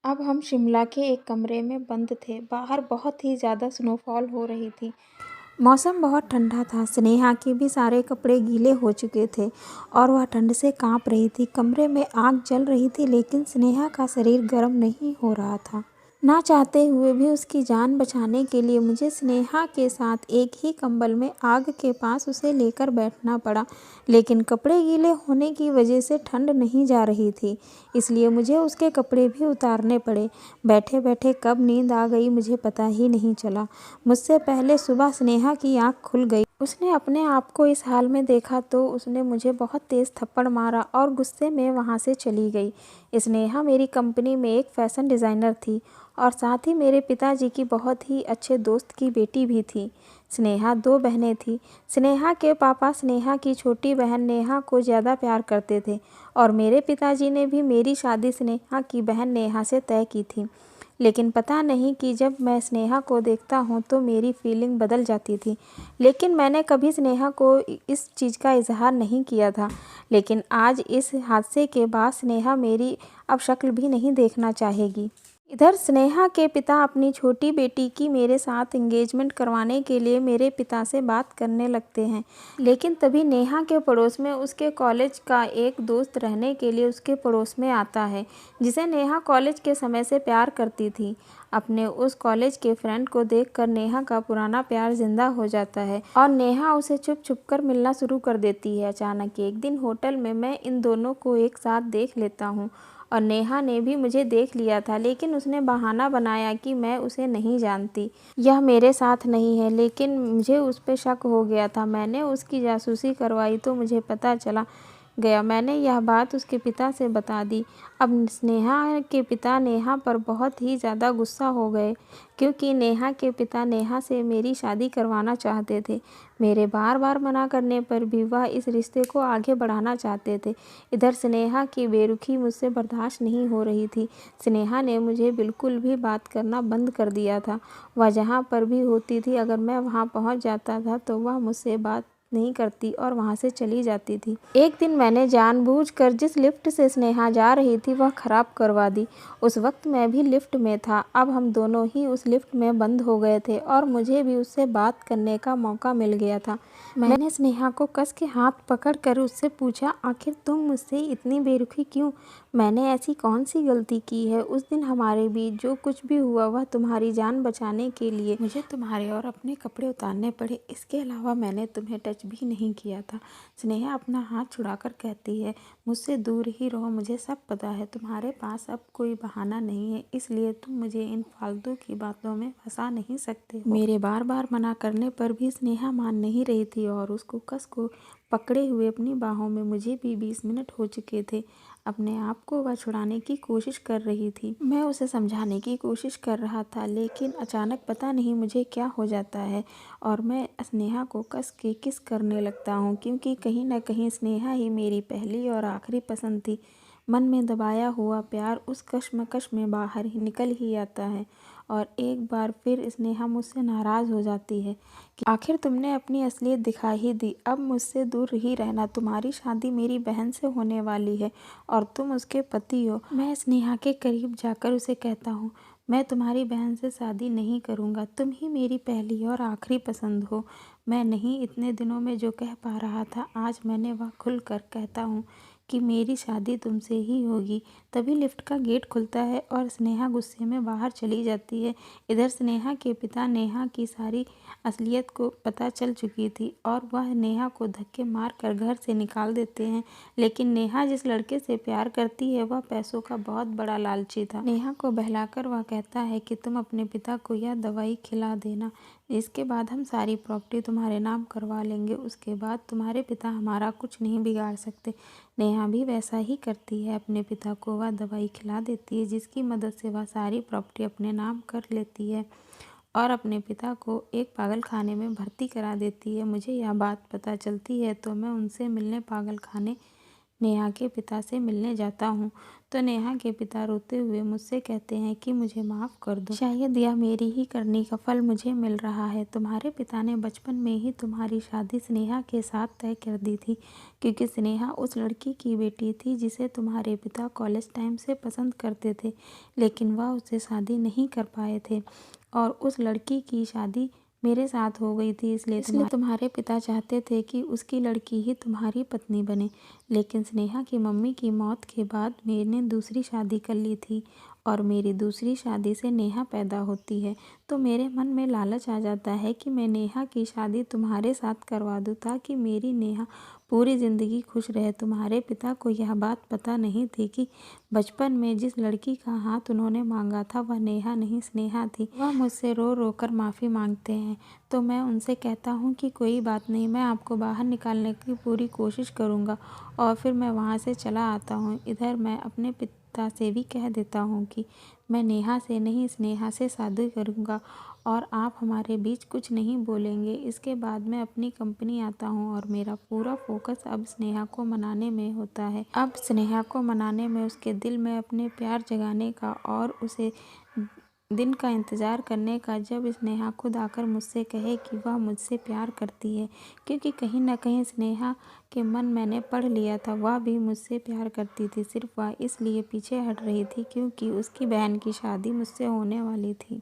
अब हम शिमला के एक कमरे में बंद थे। बाहर बहुत ही ज़्यादा स्नोफॉल हो रही थी। मौसम बहुत ठंडा था। स्नेहा के भी सारे कपड़े गीले हो चुके थे और वह ठंड से काँप रही थी। कमरे में आग जल रही थी लेकिन स्नेहा का शरीर गर्म नहीं हो रहा था। ना चाहते हुए भी उसकी जान बचाने के लिए मुझे स्नेहा के साथ एक ही कंबल में आग के पास उसे लेकर बैठना पड़ा। लेकिन कपड़े गीले होने की वजह से ठंड नहीं जा रही थी, इसलिए मुझे उसके कपड़े भी उतारने पड़े। बैठे बैठे कब नींद आ गई मुझे पता ही नहीं चला। मुझसे पहले सुबह स्नेहा की आँख खुल गई। उसने अपने आप को इस हाल में देखा तो उसने मुझे बहुत तेज़ थप्पड़ मारा और गुस्से में वहाँ से चली गई। स्नेहा मेरी कंपनी में एक फ़ैशन डिज़ाइनर थी और साथ ही मेरे पिताजी की बहुत ही अच्छे दोस्त की बेटी भी थी। स्नेहा 2 बहनें थीं। स्नेहा के पापा स्नेहा की छोटी बहन नेहा को ज़्यादा प्यार करते थे और मेरे पिताजी ने भी मेरी शादी स्नेहा की बहन नेहा से तय की थी। लेकिन पता नहीं कि जब मैं स्नेहा को देखता हूँ तो मेरी फीलिंग बदल जाती थी। लेकिन मैंने कभी स्नेहा को इस चीज़ का इजहार नहीं किया था। लेकिन आज इस हादसे के बाद स्नेहा मेरी अब शक्ल भी नहीं देखना चाहेगी। इधर स्नेहा के पिता अपनी छोटी बेटी की मेरे साथ एंगेजमेंट करवाने के लिए मेरे पिता से बात करने लगते हैं। लेकिन तभी नेहा के पड़ोस में उसके कॉलेज का एक दोस्त रहने के लिए उसके पड़ोस में आता है, जिसे नेहा कॉलेज के समय से प्यार करती थी। अपने उस कॉलेज के फ्रेंड को देखकर नेहा का पुराना प्यार जिंदा हो जाता है और नेहा उसे छुप छुप कर मिलना शुरू कर देती है। अचानक एक दिन होटल में मैं इन दोनों को एक साथ देख लेता हूँ और नेहा ने भी मुझे देख लिया था, लेकिन उसने बहाना बनाया कि मैं उसे नहीं जानती, यह मेरे साथ नहीं है। लेकिन मुझे उस पर शक हो गया था। मैंने उसकी जासूसी करवाई तो मुझे पता चला गया। मैंने यह बात उसके पिता से बता दी। अब स्नेहा के पिता नेहा पर बहुत ही ज़्यादा गुस्सा हो गए क्योंकि नेहा के पिता नेहा से मेरी शादी करवाना चाहते थे। मेरे बार बार मना करने पर भी वह इस रिश्ते को आगे बढ़ाना चाहते थे। इधर स्नेहा की बेरुखी मुझसे बर्दाश्त नहीं हो रही थी। स्नेहा ने मुझे बिल्कुल भी बात करना बंद कर दिया था। वह जहाँ पर भी होती थी, अगर मैं वहाँ पहुँच जाता था तो वह मुझसे बात नहीं करती और वहाँ से चली जाती थी। एक दिन मैंने जानबूझकर जिस लिफ्ट से स्नेहा जा रही थी वह खराब करवा दी। उस वक्त मैं भी लिफ्ट में था। अब हम दोनों ही उस लिफ्ट में बंद हो गए थे और मुझे भी उससे बात करने का मौका मिल गया था। मैंने स्नेहा को कस के हाथ पकड़कर उससे पूछा, आखिर तुम मुझसे इतनी बेरुखी क्यों? मैंने ऐसी कौन सी गलती की है? उस दिन हमारे बीच जो कुछ भी हुआ वह तुम्हारी जान बचाने के लिए मुझे तुम्हारे और अपने कपड़े उतारने पड़े। इसके अलावा मैंने तुम्हें टच भी नहीं किया था। स्नेहा अपना हाथ छुड़ाकर कहती है, मुझसे दूर ही रहो, मुझे सब पता है। तुम्हारे पास अब कोई बहाना नहीं है, इसलिए तुम मुझे इन फालतू की बातों में फंसा नहीं सकते हो। मेरे बार बार मना करने पर भी स्नेहा मान नहीं रही थी और उसको कस को पकड़े हुए अपनी बाहों में मुझे भी 20 मिनट हो चुके थे। अपने आप को वह छुड़ाने की कोशिश कर रही थी। मैं उसे समझाने की कोशिश कर रहा था, लेकिन अचानक पता नहीं मुझे क्या हो जाता है और मैं स्नेहा को कस के किस करने लगता हूँ, क्योंकि कहीं ना कहीं स्नेहा ही मेरी पहली और आखिरी पसंद थी। मन में दबाया हुआ प्यार उस कश्मकश में बाहर ही निकल ही आता है और एक बार फिर स्नेहा मुझसे नाराज़ हो जाती है कि आखिर तुमने अपनी असलियत दिखा ही दी। अब मुझसे दूर ही रहना। तुम्हारी शादी मेरी बहन से होने वाली है और तुम उसके पति हो। मैं स्नेहा के करीब जाकर उसे कहता हूँ, मैं तुम्हारी बहन से शादी नहीं करूँगा। तुम ही मेरी पहली और आखिरी पसंद हो। मैं नहीं इतने दिनों में जो कह पा रहा था, आज मैंने वह खुल कर कहता हूँ कि मेरी शादी तुमसे ही होगी। तभी लिफ्ट का गेट खुलता है और स्नेहा गुस्से में बाहर चली जाती है। इधर स्नेहा के पिता नेहा की सारी असलियत को पता चल चुकी थी और वह नेहा को धक्के मार कर घर से निकाल देते हैं। लेकिन नेहा जिस लड़के से प्यार करती है वह पैसों का बहुत बड़ा लालची था। नेहा को बहलाकर वह कहता है कि तुम अपने पिता को यह दवाई खिला देना, इसके बाद हम सारी प्रॉपर्टी तुम्हारे नाम करवा लेंगे। उसके बाद तुम्हारे पिता हमारा कुछ नहीं बिगाड़ सकते। नेहा भी वैसा ही करती है। अपने पिता को वह दवाई खिला देती है जिसकी मदद से वह सारी प्रॉपर्टी अपने नाम कर लेती है और अपने पिता को एक पागल खाने में भर्ती करा देती है। मुझे यह बात पता चलती है तो मैं उनसे मिलने पागल खाने नेहा के पिता से मिलने जाता हूँ। तो तो नेहा के पिता रोते हुए मुझसे कहते हैं कि मुझे माफ़ कर दो। शायद यह मेरी ही करनी का फल मुझे मिल रहा है। तुम्हारे पिता ने बचपन में ही तुम्हारी शादी स्नेहा के साथ तय कर दी थी, क्योंकि स्नेहा उस लड़की की बेटी थी जिसे तुम्हारे पिता कॉलेज टाइम से पसंद करते थे, लेकिन वह उससे शादी नहीं कर पाए थे और उस लड़की की शादी मेरे साथ हो गई थी। इसलिए तुम्हारे पिता चाहते थे कि उसकी लड़की ही तुम्हारी पत्नी बने। लेकिन स्नेहा की मम्मी की मौत के बाद मैंने दूसरी शादी कर ली थी और मेरी दूसरी शादी से नेहा पैदा होती है, तो मेरे मन में लालच आ जाता है कि मैं नेहा की शादी तुम्हारे साथ करवा दूँ ताकि मेरी नेहा पूरी ज़िंदगी खुश रहे। तुम्हारे पिता को यह बात पता नहीं थी कि बचपन में जिस लड़की का हाथ उन्होंने मांगा था वह नेहा नहीं स्नेहा थी। वह मुझसे रो रो कर माफ़ी मांगते हैं, तो मैं उनसे कहता हूँ कि कोई बात नहीं, मैं आपको बाहर निकालने की पूरी कोशिश करूँगा और फिर मैं वहाँ से चला आता हूँ। इधर मैं अपने पिता से भी कह देता हूँ कि मैं नेहा से नहीं स्नेहा से शादी करूँगा और आप हमारे बीच कुछ नहीं बोलेंगे। इसके बाद मैं अपनी कंपनी आता हूँ और मेरा पूरा फोकस अब स्नेहा को मनाने में होता है। अब स्नेहा को मनाने में, उसके दिल में अपने प्यार जगाने का और उसे दिन का इंतज़ार करने का जब स्नेहा खुद आकर मुझसे कहे कि वह मुझसे प्यार करती है, क्योंकि कहीं ना कहीं स्नेहा के मन मैंने पढ़ लिया था, वह भी मुझसे प्यार करती थी। सिर्फ वह इसलिए पीछे हट रही थी क्योंकि उसकी बहन की शादी मुझसे होने वाली थी।